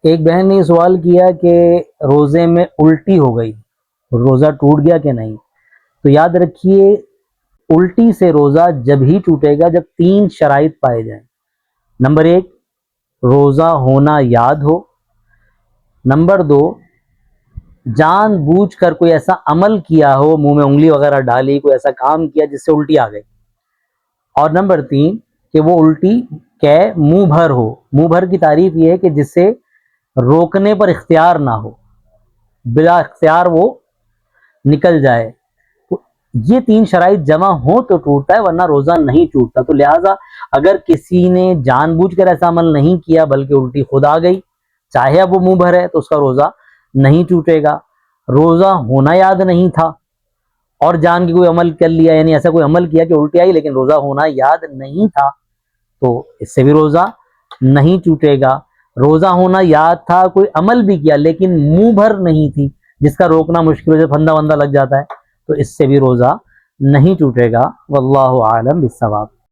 ایک بہن نے یہ سوال کیا کہ روزے میں الٹی ہو گئی، روزہ ٹوٹ گیا کہ نہیں؟ تو یاد رکھیے الٹی سے روزہ جب ہی ٹوٹے گا جب 3 شرائط پائے جائیں۔ نمبر 1، روزہ ہونا یاد ہو۔ نمبر 2، جان بوجھ کر کوئی ایسا عمل کیا ہو، منہ میں انگلی وغیرہ ڈالی، کوئی ایسا کام کیا جس سے الٹی آ گئی۔ اور نمبر 3، کہ وہ الٹی منہ بھر ہو۔ منہ بھر کی تعریف یہ ہے کہ جس سے روکنے پر اختیار نہ ہو، بلا اختیار وہ نکل جائے۔ تو یہ 3 شرائط جمع ہو تو ٹوٹتا ہے، ورنہ روزہ نہیں ٹوٹتا۔ تو لہٰذا اگر کسی نے جان بوجھ کر ایسا عمل نہیں کیا بلکہ الٹی خود آ گئی، چاہے اب وہ منہ بھر ہے، تو اس کا روزہ نہیں ٹوٹے گا۔ روزہ ہونا یاد نہیں تھا اور جان کے کوئی عمل کر لیا، یعنی ایسا کوئی عمل کیا کہ الٹی آئی لیکن روزہ ہونا یاد نہیں تھا، تو اس سے بھی روزہ نہیں ٹوٹے گا۔ روزہ ہونا یاد تھا، کوئی عمل بھی کیا لیکن منہ بھر نہیں تھی جس کا روکنا مشکل ہو جائے، پھندا وندہ لگ جاتا ہے، تو اس سے بھی روزہ نہیں ٹوٹے گا۔ واللہ اعلم بالصواب۔